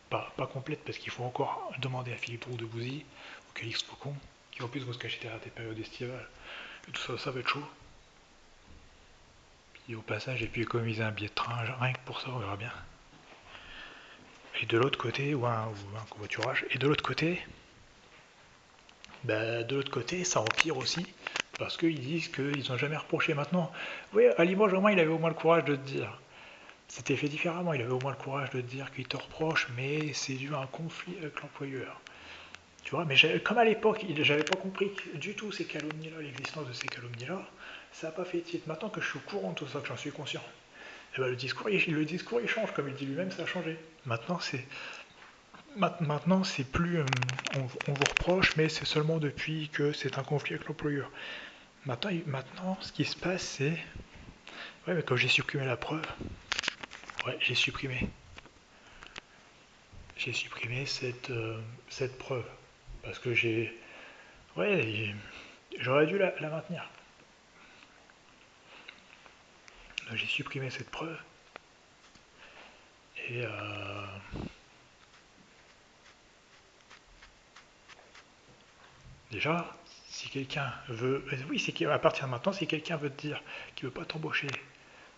pas complète parce qu'il faut encore demander à Philippe Roux de Bouzy, au Calix Faucon, qui en plus vont se cacher derrière des périodes estivales. Et tout ça, ça va être chaud. Puis au passage, j'ai pu économiser un billet de train, rien que pour ça, on verra bien. Et de l'autre côté, ou un covoiturage. Et de l'autre côté, ça empire aussi, parce qu'ils disent qu'ils n'ont jamais reproché maintenant. Oui, à Limoges, au moins, il avait au moins le courage de te dire. C'était fait différemment, il avait au moins le courage de te dire qu'il te reproche, mais c'est dû à un conflit avec l'employeur. Tu vois, mais comme à l'époque, j'avais pas compris du tout ces calomnies-là, l'existence de ces calomnies-là, ça n'a pas fait titre. Maintenant que je suis au courant de tout ça, que j'en suis conscient, et ben le discours il change, comme il dit lui-même, ça a changé. Maintenant c'est plus on vous reproche, mais c'est seulement depuis que c'est un conflit avec l'employeur. Maintenant, ce qui se passe, c'est ouais, mais quand j'ai supprimé la preuve, ouais, j'ai supprimé cette preuve parce que ouais, j'aurais dû la maintenir. J'ai supprimé cette preuve et déjà, si quelqu'un veut, oui, c'est qu'à partir de maintenant, si quelqu'un veut te dire qu'il veut pas t'embaucher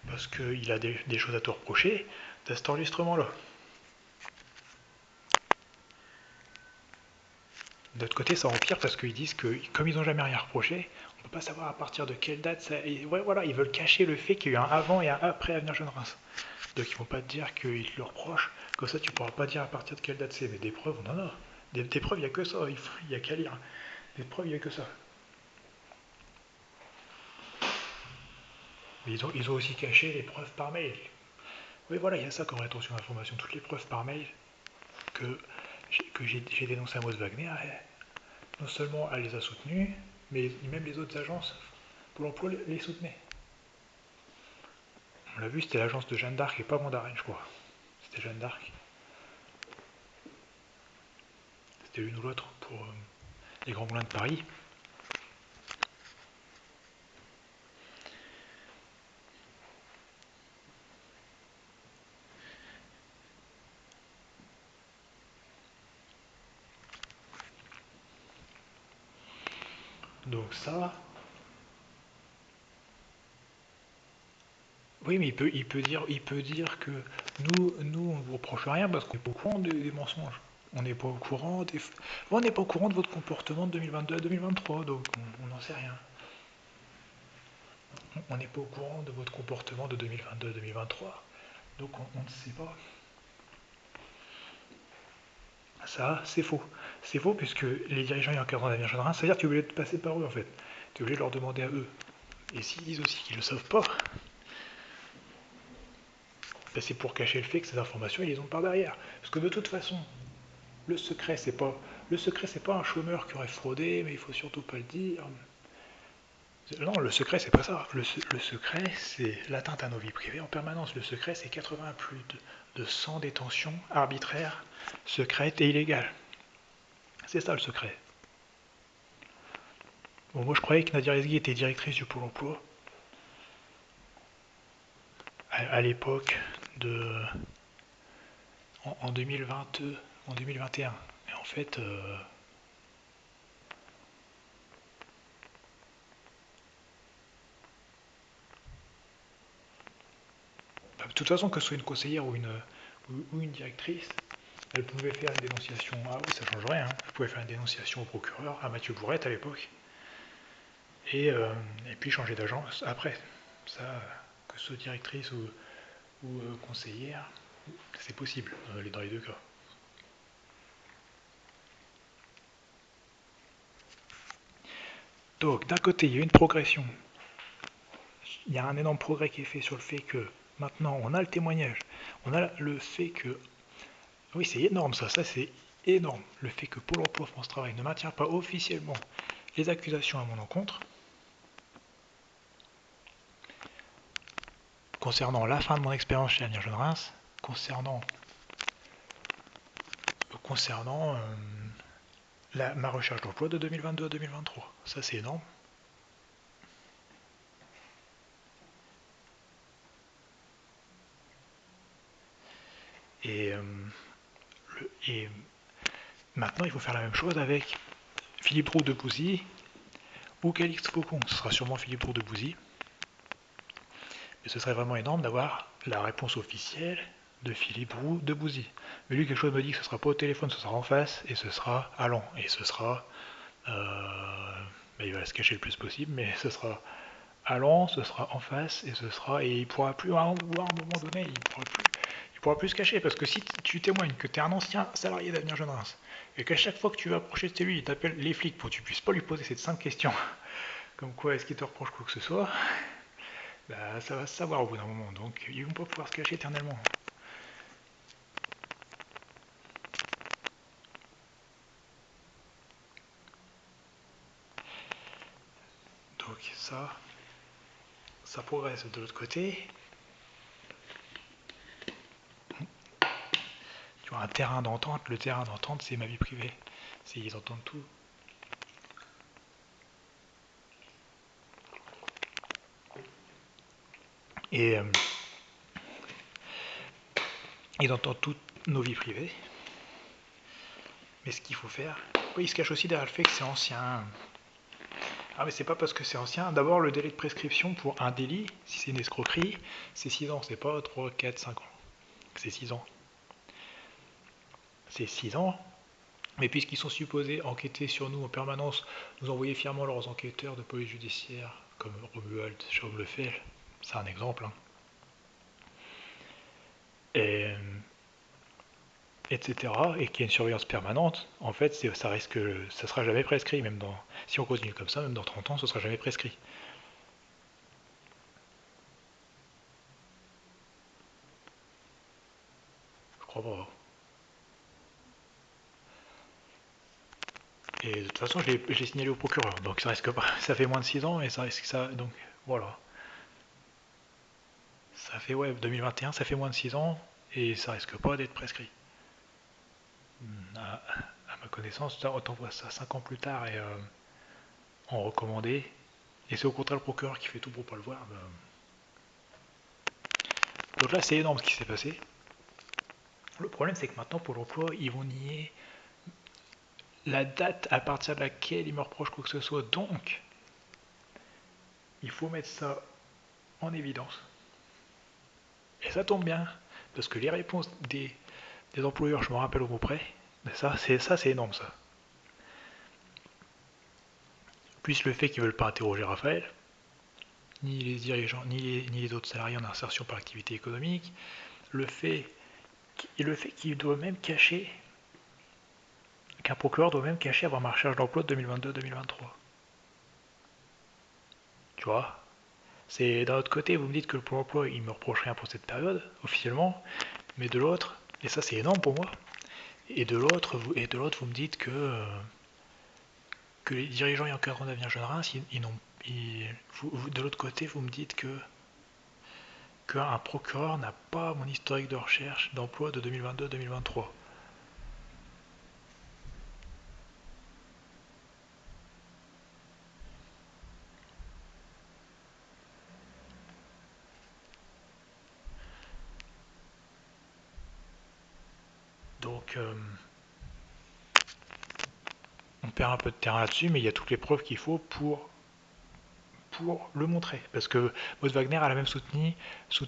parce qu'il a des choses à te reprocher, t'as cet enregistrement-là. D'autre côté, ça empire parce qu'ils disent que, comme ils n'ont jamais rien reproché, on ne peut pas savoir à partir de quelle date ça. Et ouais, voilà, ils veulent cacher le fait qu'il y a eu un avant et un après Avenir Jeune Reims. Donc ils vont pas te dire qu'ils te le reprochent, comme ça tu pourras pas dire à partir de quelle date c'est. Mais des preuves, on en a. Des preuves, il n'y a que ça, il n'y a qu'à lire. Des preuves, il n'y a que ça. Mais ils ont aussi caché les preuves par mail. Oui, voilà, il y a ça comme rétention d'information. Toutes les preuves par mail que, que j'ai dénoncé à Maud Wagner, non seulement elle les a soutenues, mais même les autres agences pour l'emploi les soutenaient. On l'a vu, c'était l'agence de Jeanne d'Arc et pas Mandarine, je crois. C'était Jeanne d'Arc. C'était l'une ou l'autre pour les Grands Moulins de Paris. Donc ça, oui, mais il peut dire que nous on ne vous reproche rien parce qu'on n'est pas au courant des mensonges. On n'est pas au courant on n'est pas au courant de votre comportement de 2022 à 2023, donc on n'en sait rien. On n'est pas au courant de votre comportement de 2022 à 2023, donc on ne sait pas. Ça, c'est faux. C'est faux puisque les dirigeants et encadrants d'Avenir Jeune Reims, c'est-à-dire que tu es obligé de passer par eux en fait. Tu es obligé de leur demander à eux. Et s'ils disent aussi qu'ils ne le savent pas, ben c'est pour cacher le fait que ces informations, ils les ont par derrière. Parce que de toute façon, le secret, c'est pas un chômeur qui aurait fraudé, mais il faut surtout pas le dire. Non, le secret, c'est pas ça. Le secret, c'est l'atteinte à nos vies privées en permanence. Le secret, c'est 80 plus de 100 détentions arbitraires, secrètes et illégales. C'est ça le secret. Bon, moi, je croyais que Nadia Rezghi était directrice du Pôle emploi à l'époque de en 2022, en 2021. Et en fait, de toute façon, que ce soit une conseillère ou une directrice, Elle pouvait faire une dénonciation, ah oui, ça change rien, hein. Elle pouvait faire une dénonciation au procureur, à Mathieu Bourrette à l'époque, et puis changer d'agence après. Ça, que ce soit directrice ou conseillère, c'est possible dans les deux cas. Donc d'un côté, il y a une progression, il y a un énorme progrès qui est fait sur le fait que maintenant on a le témoignage, on a le fait que... Oui, c'est énorme ça c'est énorme. Le fait que Pôle emploi France Travail ne maintient pas officiellement les accusations à mon encontre, concernant la fin de mon expérience chez Avenir Jeune Reims, concernant ma recherche d'emploi de 2022 à 2023. Ça c'est énorme. Et, et maintenant il faut faire la même chose avec Philippe Roux de Bouzy ou Calixte Faucon. Ce sera sûrement Philippe Roux de Bouzy. Mais ce serait vraiment énorme d'avoir la réponse officielle de Philippe Roux de Bouzy. Mais lui, quelque chose me dit que ce sera pas au téléphone, ce sera en face et ce sera allant. Et ce sera. Il va se cacher le plus possible, mais ce sera allant, ce sera en face et ce sera. Et il pourra plus, à un moment donné, il pourra plus se cacher. Parce que si tu témoignes que tu es un ancien salarié d'Avenir Jeune Reims et qu'à chaque fois que tu vas approcher de lui, il t'appelle les flics pour que tu puisses pas lui poser cette simple question, comme quoi est-ce qu'il te reproche quoi que ce soit, bah, ça va se savoir au bout d'un moment, donc ils vont pas pouvoir se cacher éternellement. Donc ça progresse de l'autre côté. Tu vois, un terrain d'entente, le terrain d'entente c'est ma vie privée. Ils entendent tout. Et ils entendent toutes nos vies privées. Mais ce qu'il faut faire, oui, ils se cachent aussi derrière le fait que c'est ancien. Ah mais c'est pas parce que c'est ancien. D'abord le délai de prescription pour un délit, si c'est une escroquerie, c'est 6 ans, c'est pas 3, 4, 5 ans. C'est 6 ans. C'est 6 ans. Mais puisqu'ils sont supposés enquêter sur nous en permanence, nous envoyer fièrement leurs enquêteurs de police judiciaire, comme Romuald Schaub-Lefel, c'est un exemple, hein. Et, etc. Et qu'il y a une surveillance permanente, en fait, ça sera jamais prescrit, si on continue comme ça, même dans 30 ans, ce sera jamais prescrit. Je crois pas. Et de toute façon, je l'ai signalé au procureur, donc ça risque pas. Ça fait moins de 6 ans et ça risque ça. Donc voilà. Ça fait, ouais, 2021, ça fait moins de 6 ans et ça risque pas d'être prescrit. À, à ma connaissance, t'envoies ça 5 ans plus tard et en recommandé. Et c'est au contraire le procureur qui fait tout pour pas le voir. Ben. Donc là, c'est énorme ce qui s'est passé. Le problème, c'est que maintenant, pour l'emploi, ils vont nier la date à partir de laquelle ils me reprochent quoi que ce soit. Donc, il faut mettre ça en évidence. Et ça tombe bien, parce que les réponses des employeurs, je me rappelle au mot près, ça c'est énorme ça. Plus le fait qu'ils ne veulent pas interroger Raphaël, ni les dirigeants, ni les autres salariés en insertion par l'activité économique, le fait qu'il doit même cacher, qu'un procureur doit même cacher avoir ma recherche d'emploi de 2022-2023. Tu vois. C'est d'un autre côté, vous me dites que le Pôle emploi, il me reproche rien pour cette période, officiellement, mais de l'autre, et ça c'est énorme pour moi, et de l'autre, vous me dites que les dirigeants et encadrants d'Avenir Jeune Reims, de l'autre côté, vous me dites qu'un procureur n'a pas mon historique de recherche d'emploi de 2022-2023. Donc, on perd un peu de terrain là-dessus, mais il y a toutes les preuves qu'il faut pour le montrer. Parce que Maud Wagner, elle a même soutenu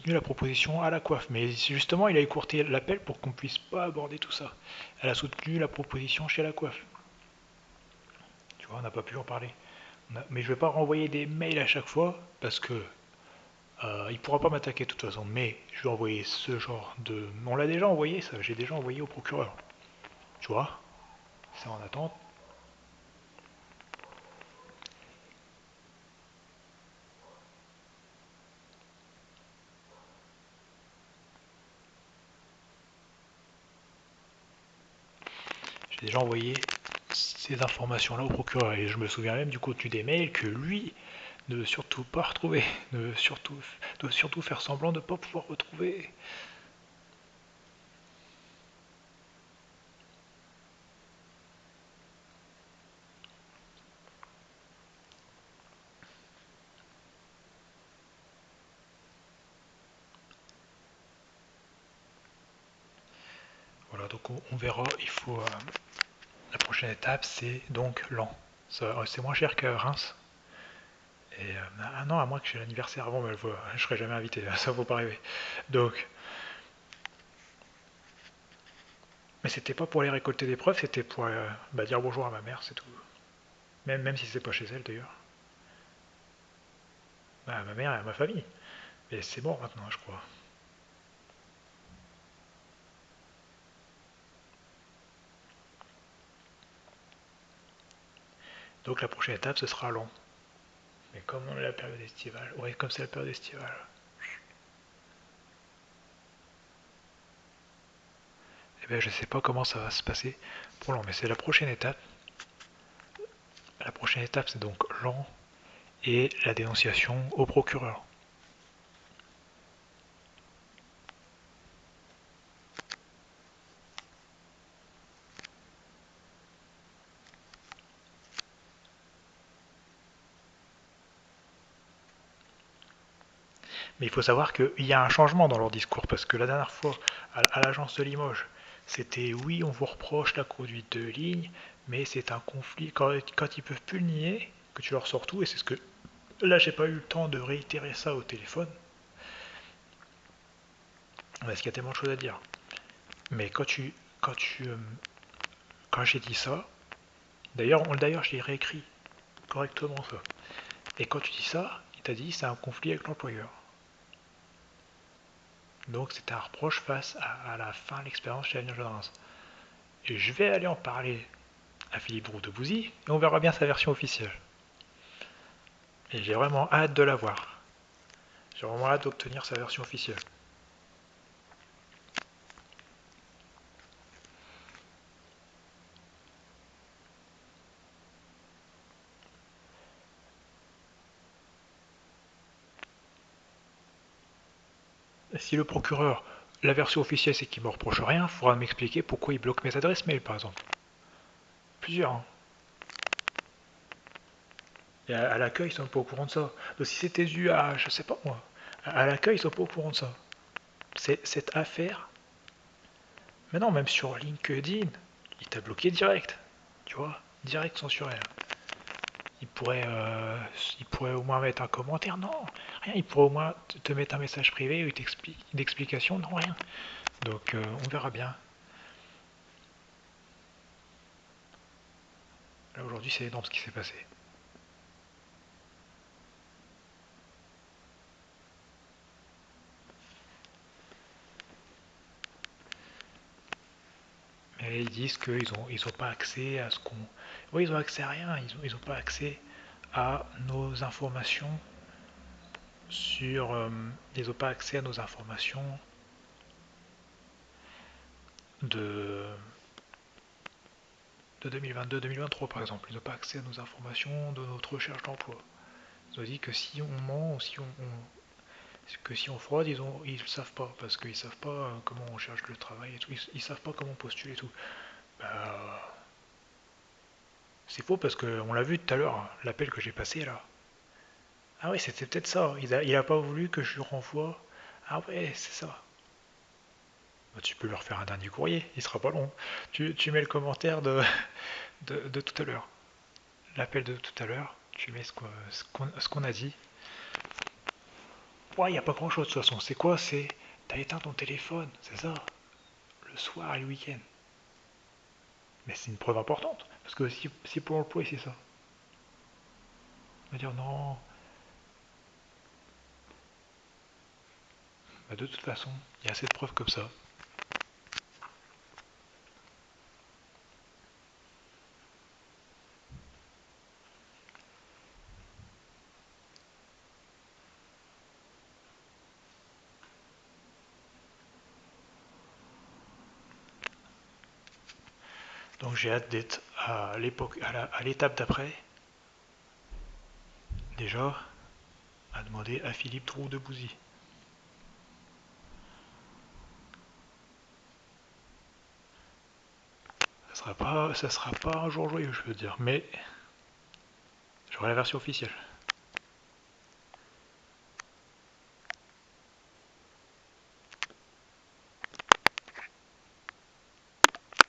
la proposition à la coiffe. Mais justement, il a écourté l'appel pour qu'on puisse pas aborder tout ça. Elle a soutenu la proposition chez la coiffe. Tu vois, on n'a pas pu en parler. Mais je vais pas renvoyer des mails à chaque fois parce que il pourra pas m'attaquer de toute façon. Mais je vais envoyer ce genre de. On l'a déjà envoyé, ça. J'ai déjà envoyé au procureur. Tu vois, c'est en attente. J'ai déjà envoyé ces informations-là au procureur et je me souviens même du contenu des mails que lui ne veut surtout pas retrouver, doit surtout faire semblant de ne pas pouvoir retrouver. Voilà, donc on verra, il faut... la prochaine étape, c'est donc Laon. C'est moins cher que Reims. Et ah non, à moins que j'ai l'anniversaire avant, mais je serai jamais invité, ça faut pas rêver. Donc, mais c'était pas pour aller récolter des preuves, c'était pour dire bonjour à ma mère, c'est tout. Même si c'est pas chez elle d'ailleurs. Bah, ma mère et à ma famille. Mais c'est mort maintenant, je crois. Donc la prochaine étape, ce sera Laon. Mais comme on est la période estivale, ouais, comme c'est la période estivale, eh bien je sais pas comment ça va se passer pour Laon, mais c'est la prochaine étape. La prochaine étape, c'est donc Laon et la dénonciation au procureur. Mais il faut savoir qu'il y a un changement dans leur discours, parce que la dernière fois, à l'agence de Limoges, c'était oui, on vous reproche la conduite de ligne, mais c'est un conflit. Quand ils peuvent plus le nier, que tu leur sors tout, et c'est ce que. Là, j'ai pas eu le temps de réitérer ça au téléphone, parce qu'il y a tellement de choses à dire. Mais quand j'ai dit ça, d'ailleurs, j'ai réécrit correctement ça. Et quand tu dis ça, il t'a dit c'est un conflit avec l'employeur. Donc c'est un reproche face à la fin de l'expérience chez Avenir Jeunesse. Et je vais aller en parler à Philippe Roux de Bouzy et on verra bien sa version officielle. Et j'ai vraiment hâte de la voir. J'ai vraiment hâte d'obtenir sa version officielle. Si le procureur, la version officielle c'est qu'il me reproche rien, il faudra m'expliquer pourquoi il bloque mes adresses mail par exemple. Plusieurs. Hein. Et à l'accueil, ils sont pas au courant de ça. Donc si c'était dû à, je sais pas moi, à l'accueil, ils sont pas au courant de ça. Cette affaire, mais non, même sur LinkedIn, il t'a bloqué direct. Tu vois, direct censuré. Il pourrait, euh, il pourrait au moins mettre un commentaire, non, rien. Il pourrait au moins te mettre un message privé ou une explication, non, rien. Donc on verra bien. Là aujourd'hui, c'est énorme ce qui s'est passé. Mais ils disent qu'ils ont pas accès à ce qu'on. Oui, ils ont accès à rien. Ils ont pas accès à nos informations sur. Ils ont pas accès à nos informations de, de 2022-2023 par exemple. Ils n'ont pas accès à nos informations de notre recherche d'emploi. Ils ont dit que si on ment ou si on fraude, ils ne savent pas, parce qu'ils savent pas comment on cherche le travail et tout, ils savent pas comment on postule et tout. Bah, c'est faux parce qu'on l'a vu tout à l'heure, l'appel que j'ai passé là. Ah oui, c'était peut-être ça. Il a pas voulu que je lui renvoie. Ah ouais, c'est ça. Bah, tu peux leur faire un dernier courrier, il sera pas long. Tu mets le commentaire de tout à l'heure. L'appel de tout à l'heure, Tu mets ce qu'on a dit. Ouais, il n'y a pas grand chose de toute façon. C'est quoi? C'est. T'as éteint ton téléphone, c'est ça? Le soir et le week-end. Mais c'est une preuve importante. Parce que si pour l'emploi, c'est ça. On va dire non. Bah, de toute façon, il y a assez de preuves comme ça. Donc j'ai hâte d'être à l'époque, à l'étape d'après, déjà, à demander à Philippe Trou de Bouzy. Ça sera pas un jour joyeux, je veux dire, mais j'aurai la version officielle.